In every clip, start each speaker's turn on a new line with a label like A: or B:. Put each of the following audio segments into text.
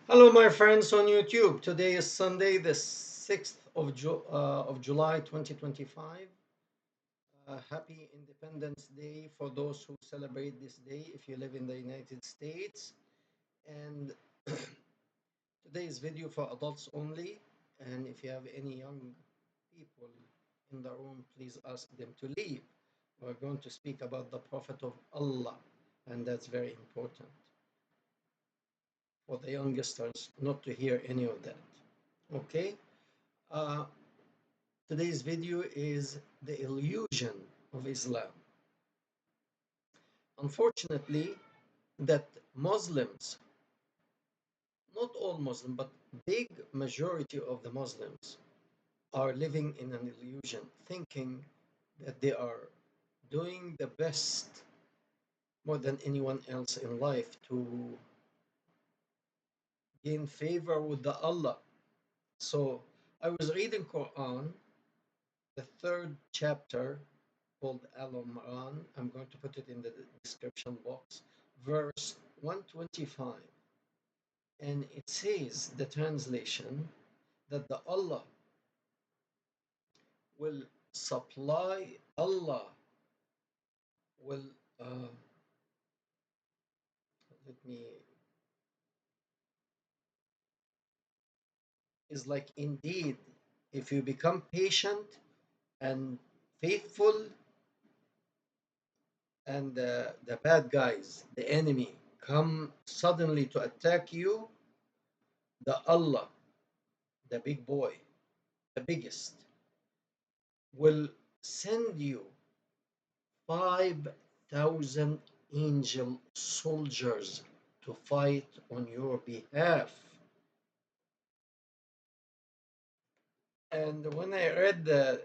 A: Hello, my friends on YouTube. Today is Sunday, the 6th of July 2025. Happy Independence Day for those who celebrate this day if you live in the United States. And today's video for adults only. And if you have any young people in the room, please ask them to leave. We're going to speak about the Prophet of Allah, and that's very important for the youngsters not to hear any of that. Okay? Uh, Today's video is the illusion of Islam. Unfortunately, that Muslims, not all Muslims, but big majority of the Muslims are living in an illusion, thinking that they are doing the best more than anyone else in life to gain favor with the Allah. So I was reading Quran, the third chapter called Al Imran. I'm going to put it in the description box. Verse 125. And it says, the translation, that the Allah will supply, Allah will, let me, is like indeed, if you become patient and faithful, and the bad guys, the enemy, come suddenly to attack you, the Allah, the big boy, the biggest, will send you 5,000 angel soldiers to fight on your behalf. And when I read the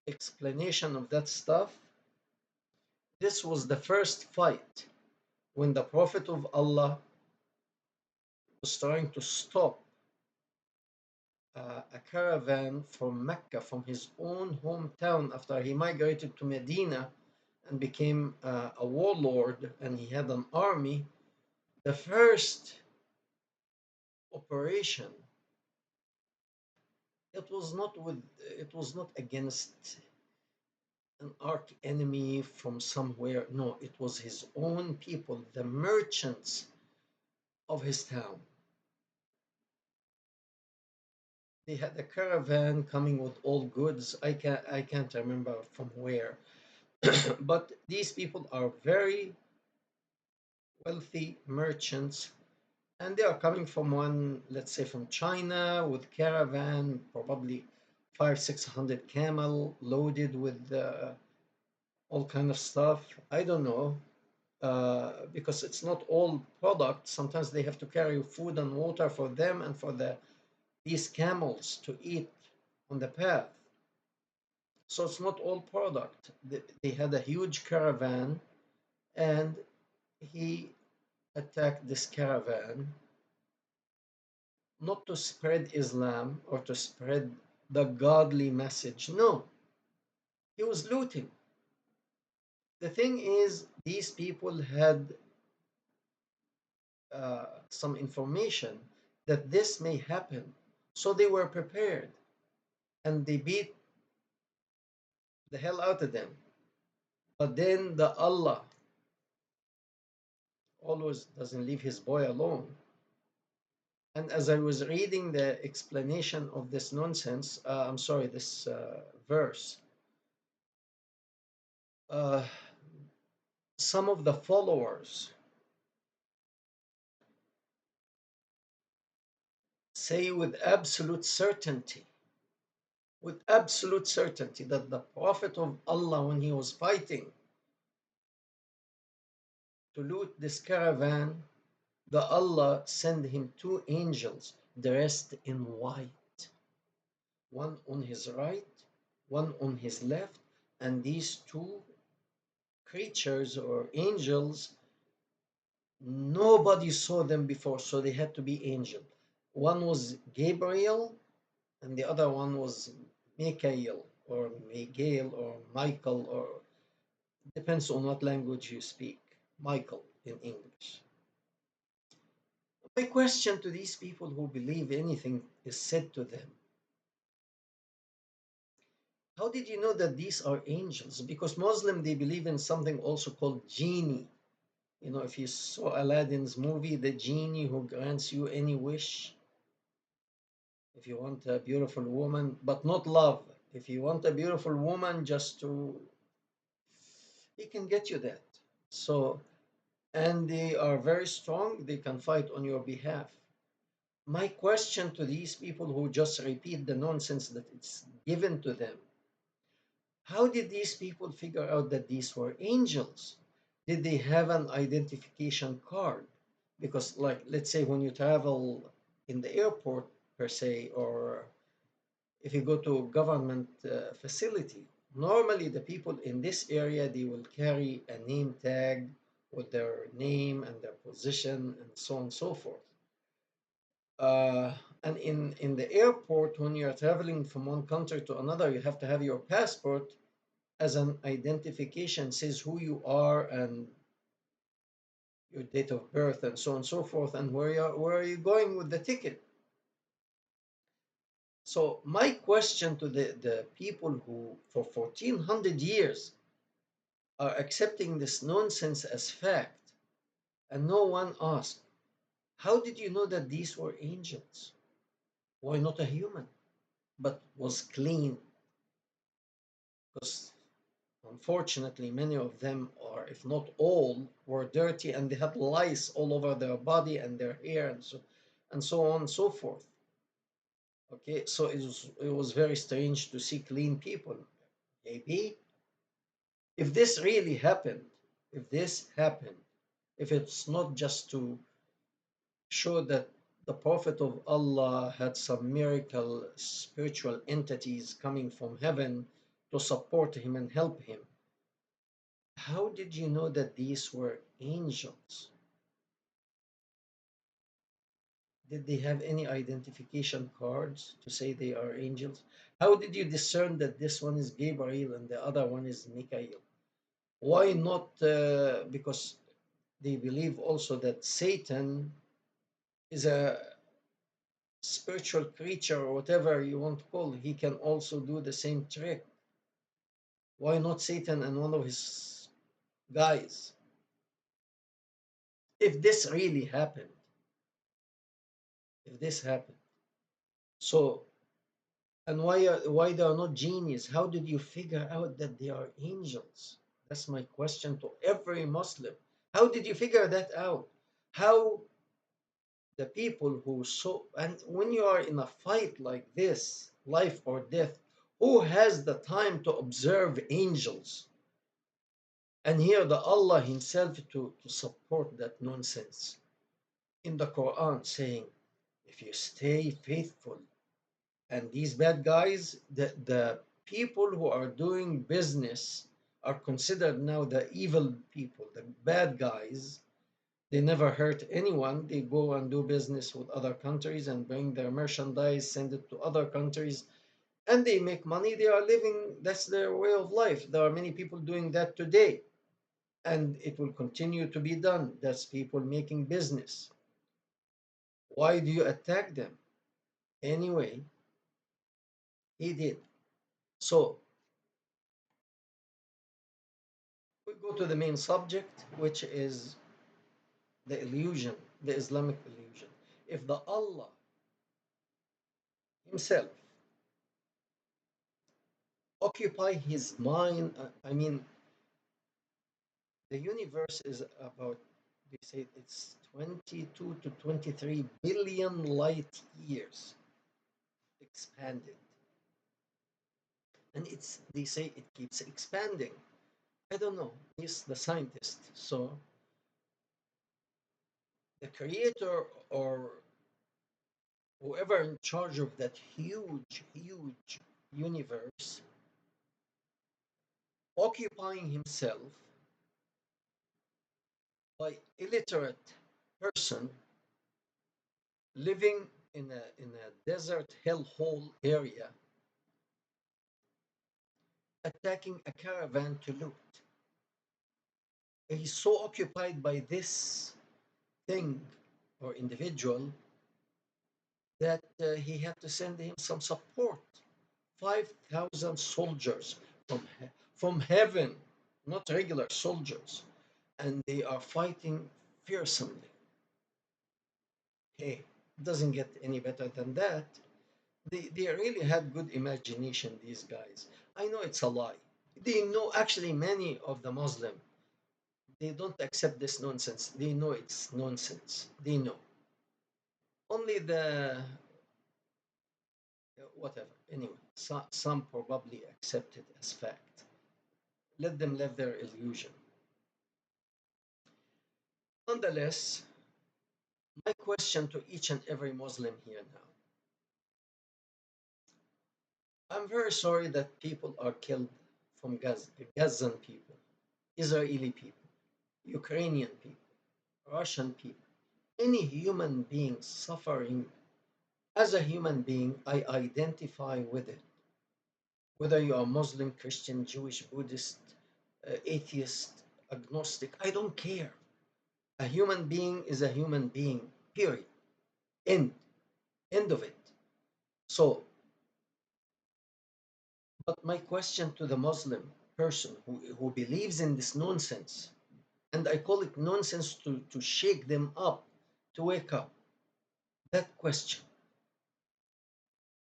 A: explanation of that stuff, this was the first fight when the Prophet of Allah was trying to stop a caravan from Mecca, from his own hometown, after he migrated to Medina and became a warlord and he had an army. The first operation, it was not against an arch enemy from somewhere. No, it was his own people, the merchants of his town. They had a caravan coming with all goods. I can't remember from where. But these people are very wealthy merchants, and they are coming from one, let's say from China, with caravan, probably 500-600 camel loaded with all kind of stuff. I don't know, because it's not all product. Sometimes they have to carry food and water for them and for these camels to eat on the path. So it's not all product. They had a huge caravan, and he attacked this caravan not to spread Islam or to spread the godly message. No, he was looting. The thing is, these people had some information that this may happen. So they were prepared and they beat the hell out of them. But then the Allah always doesn't leave his boy alone. And as I was reading the explanation of this nonsense, I'm sorry, this verse, uh, some of the followers say with absolute certainty, that the Prophet of Allah, when he was fighting to loot this caravan, the Allah sent him two angels dressed in white, one on his right, one on his left, and these two creatures or angels, nobody saw them before, so they had to be angel. One was Gabriel, and the other one was Michael or Miguel or Michael, or depends on what language you speak. Michael in English. My question to these people who believe anything is said to them, how did you know that these are angels? Because Muslim, they believe in something also called genie. You know, if you saw Aladdin's movie, the genie who grants you any wish, if you want a beautiful woman, but not love. If you want a beautiful woman, just to, he can get you that. So, and they are very strong, they can fight on your behalf. My question to these people who just repeat the nonsense that it's given to them, how did these people figure out that these were angels? Did they have an identification card? Because, like, let's say when you travel in the airport, per se, or if you go to a government facility, normally the people in this area, they will carry a name tag with their name and their position and so on and so forth. Uh, and in the airport, when you're traveling from one country to another, you have to have your passport as an identification, says who you are and your date of birth and so on and so forth, and where are you going with the ticket. So my question to the people who for 1400 years are accepting this nonsense as fact, and no one asked, how did you know that these were angels? Why not a human? But was clean, because unfortunately many of them, or if not all, were dirty and they had lice all over their body and their hair and so on and so forth. Okay, so it was very strange to see clean people. Maybe if this really happened, if this happened, if it's not just to show that the Prophet of Allah had some miracle spiritual entities coming from heaven to support him and help him, how did you know that these were angels? Did they have any identification cards to say they are angels? How did you discern that this one is Gabriel and the other one is Michael? Why not? Because they believe also that Satan is a spiritual creature or whatever you want to call it. He can also do the same trick. Why not Satan and one of his guys? If this really happened, if this happened, so and why they are not genies? How did you figure out that they are angels? That's my question to every Muslim. How did you figure that out? How the people who so and when you are in a fight like this, life or death, who has the time to observe angels? And here the Allah Himself to support that nonsense in the Quran saying, if you stay faithful, and these bad guys, the people who are doing business are considered now the evil people, the bad guys. They never hurt anyone. They go and do business with other countries and bring their merchandise, send it to other countries, and they make money. They are living, that's their way of life. There are many people doing that today, and it will continue to be done. That's people making business. Why do you attack them? Anyway, he did. So we go to the main subject, which is the illusion, the Islamic illusion. If the Allah Himself occupy His mind, I mean, the universe is about, they say it's 22 to 23 billion light years expanded. And they say it keeps expanding. I don't know. He's the scientist. So the creator or whoever in charge of that huge, huge universe occupying himself by illiterate person living in a desert hellhole area, attacking a caravan to loot. He's so occupied by this thing or individual that he had to send him some support. 5,000 soldiers from, from heaven, not regular soldiers, and they are fighting fearsomely. Hey, it doesn't get any better than that. They really had good imagination, these guys. I know it's a lie. They know, actually, many of the Muslim, they don't accept this nonsense. They know it's nonsense. They know. Only the, whatever. Anyway, some probably accept it as fact. Let them live their illusion. Nonetheless, my question to each and every Muslim here now. I'm very sorry that people are killed from Gaza, Gazan people, Israeli people, Ukrainian people, Russian people, any human being suffering. As a human being, I identify with it. Whether you are Muslim, Christian, Jewish, Buddhist, atheist, agnostic, I don't care. A human being is a human being, period. End. End of it. So, but my question to the Muslim person who believes in this nonsense, and I call it nonsense to shake them up, to wake up, that question,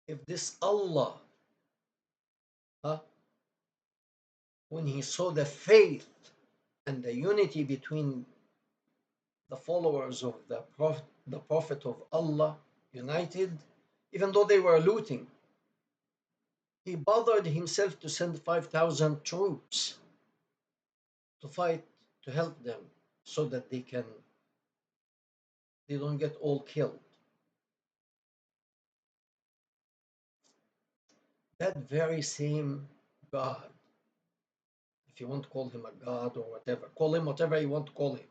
A: if this Allah, huh, when he saw the faith and the unity between the followers of the Prophet of Allah united, even though they were looting, he bothered himself to send 5,000 troops to fight, to help them, so that they don't get all killed. That very same God, if you want to call him a God or whatever, call him whatever you want to call him.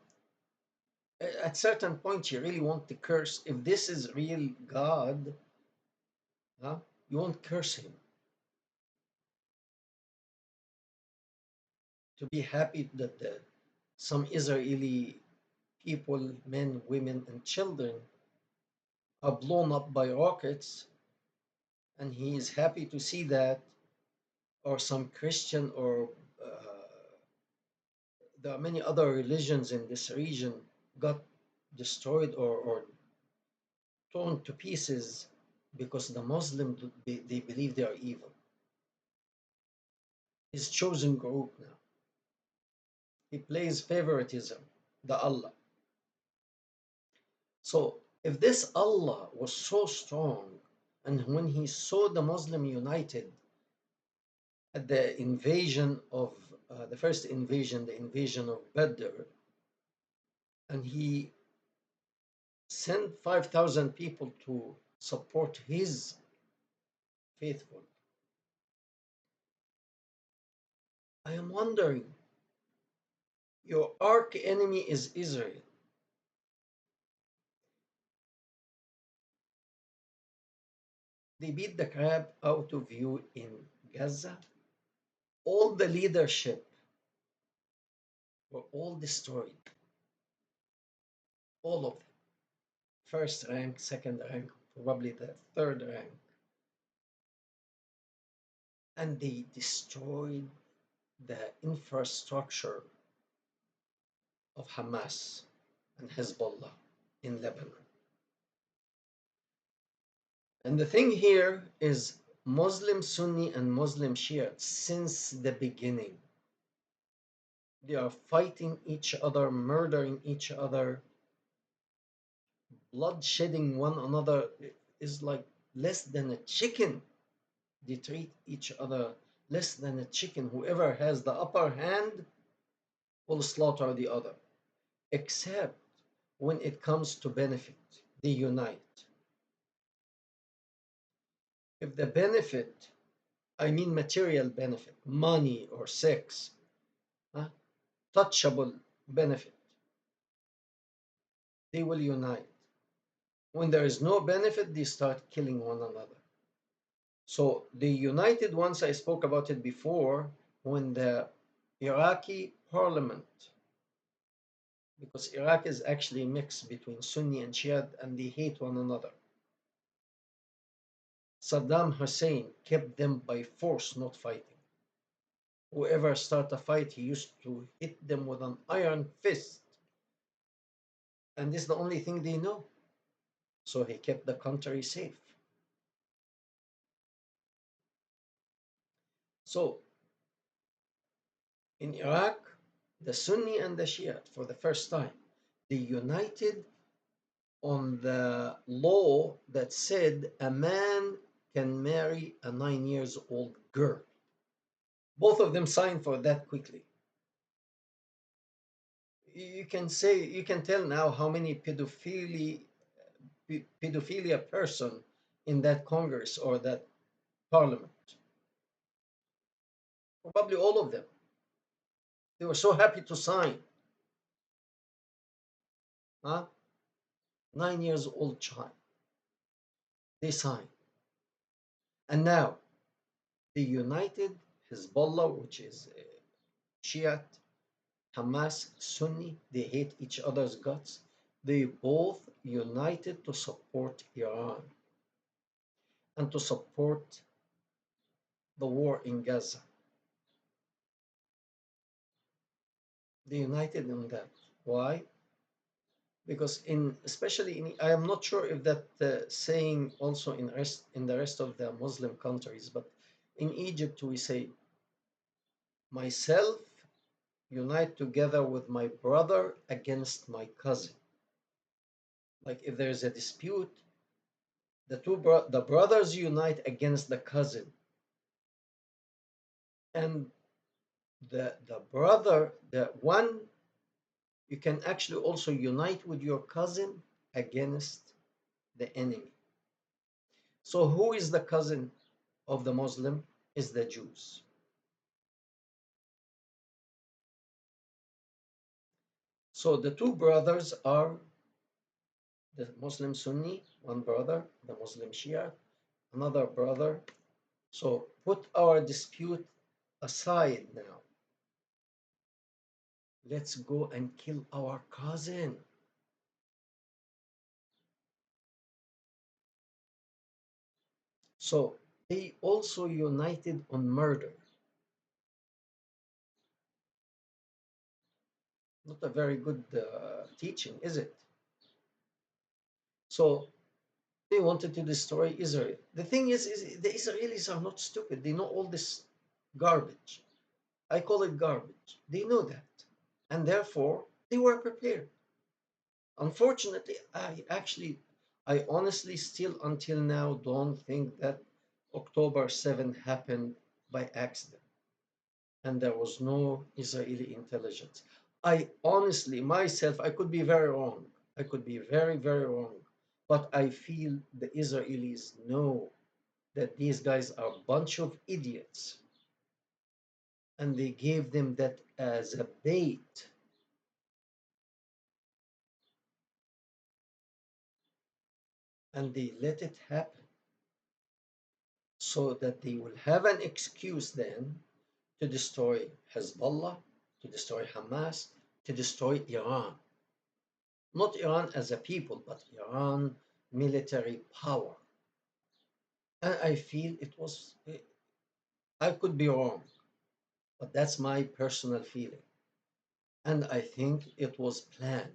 A: At certain point, you really want to curse. If this is real God, huh, you won't curse him. To be happy that some Israeli people, men, women, and children, are blown up by rockets, and he is happy to see that, or some Christian, or there are many other religions in this region got destroyed or torn to pieces because the Muslims, they believe they are evil. His chosen group now. He plays favoritism, the Allah. So if this Allah was so strong, and when he saw the Muslim united at the invasion of the first invasion, the invasion of Badr, and he sent 5,000 people to support his faithful, I am wondering, your arch enemy is Israel. They beat the crap out of you in Gaza. All the leadership were all destroyed. All of them. First rank, second rank, probably the third rank. And they destroyed the infrastructure of Hamas and Hezbollah in Lebanon. And the thing here is Muslim Sunni and Muslim Shia since the beginning. They are fighting each other, murdering each other, bloodshedding one another. Is like less than a chicken. They treat each other less than a chicken. Whoever has the upper hand will slaughter the other. Except when it comes to benefit, they unite. If the benefit, I mean material benefit, money or sex, huh, touchable benefit, they will unite. When there is no benefit, they start killing one another. So the united ones, I spoke about it before, when the Iraqi parliament because Iraq is actually a mix between Sunni and Shia, and they hate one another. Saddam Hussein kept them by force, not fighting. Whoever started a fight, he used to hit them with an iron fist, and this is the only thing they know. So he kept the country safe. So in Iraq, the Sunni and the Shia, for the first time, they united on the law that said a man can marry a 9 years old girl. Both of them signed for that quickly. You can tell now how many pedophilia person in that Congress or that parliament. Probably all of them. They were so happy to sign. Huh? 9 years old child. They signed. And now they united Hezbollah, which is Shiite, Hamas, Sunni. They hate each other's guts. They both united to support Iran and to support the war in Gaza. They united in that. Why? Because especially I am not sure if that saying also in the rest of the Muslim countries, but in Egypt we say myself unite together with my brother against my cousin. Like if there's a dispute, the brothers unite against the cousin, and the brother, the one, you can actually also unite with your cousin against the enemy. So who is the cousin of the Muslim? Is the Jews. So the two brothers are the Muslim Sunni, one brother, the Muslim Shia, another brother. So put our dispute aside now. Let's go and kill our cousin. So they also united on murder. Not a very good teaching, is it? So they wanted to destroy Israel. The thing is the Israelis are not stupid. They know all this garbage. I call it garbage. They know that. And therefore, they were prepared. Unfortunately, I honestly still until now don't think that October 7 happened by accident and there was no Israeli intelligence. I honestly, myself, I could be very wrong. I could be very, very wrong. But I feel the Israelis know that these guys are a bunch of idiots and they gave them that as a bait and they let it happen so that they will have an excuse then to destroy Hezbollah, to destroy Hamas, to destroy Iran. Not Iran as a people, but Iran military power. And I feel I could be wrong, but that's my personal feeling. And I think it was planned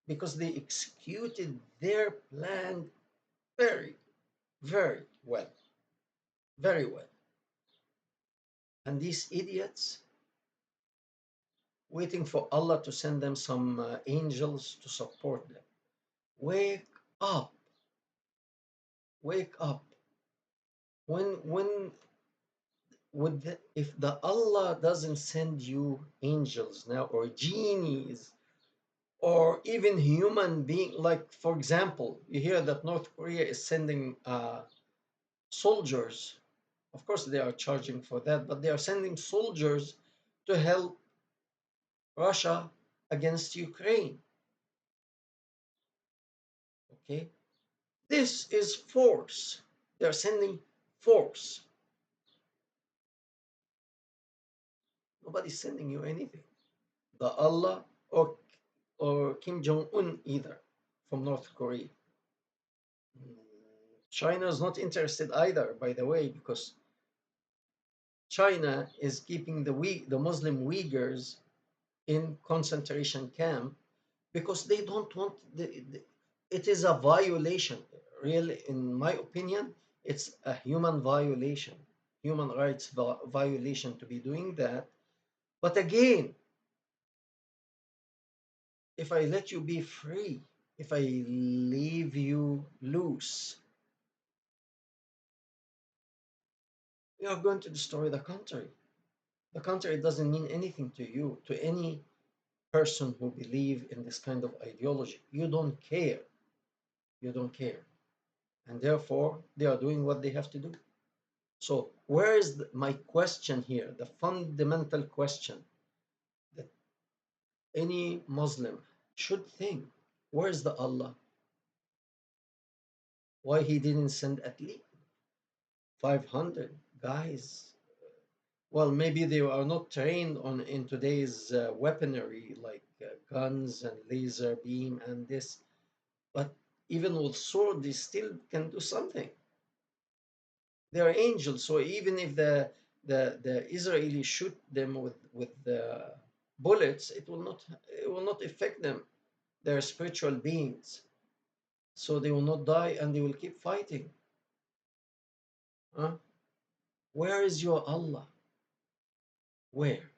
A: because they executed their plan very, very well. Very well. And these idiots waiting for Allah to send them some angels to support them. Wake up. Wake up. When if the Allah doesn't send you angels now or genies or even human being, like for example, you hear that North Korea is sending soldiers. Of course, they are charging for that, but they are sending soldiers to help Russia against Ukraine. Okay, this is force. They are sending force. Nobody's sending you anything. The Allah, or Kim Jong Un either from North Korea. China is not interested either, by the way, because China is keeping the Muslim Uyghurs in concentration camp because they don't want it is a violation. Really, in my opinion, it's a human violation, human rights violation to be doing that. But again, if I let you be free, if I leave you loose, you are going to destroy the country. The country doesn't mean anything to you, to any person who believe in this kind of ideology. You don't care. You don't care. And therefore, they are doing what they have to do. So, where is my question here? The fundamental question that any Muslim should think: where is the Allah? Why he didn't send at least 500 guys? Well, maybe they are not trained on in today's weaponry like guns and laser beam and this, but even with sword, they still can do something. They are angels, so even if the Israeli shoot them with the bullets, it will not affect them. They're spiritual beings, so they will not die and they will keep fighting. Huh? Where is your Allah? Where?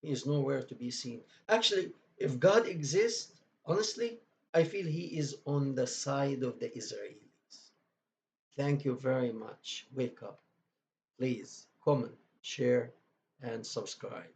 A: He is nowhere to be seen. Actually, if God exists, honestly, I feel He is on the side of the Israelis. Thank you very much. Wake up. Please comment, share, and subscribe.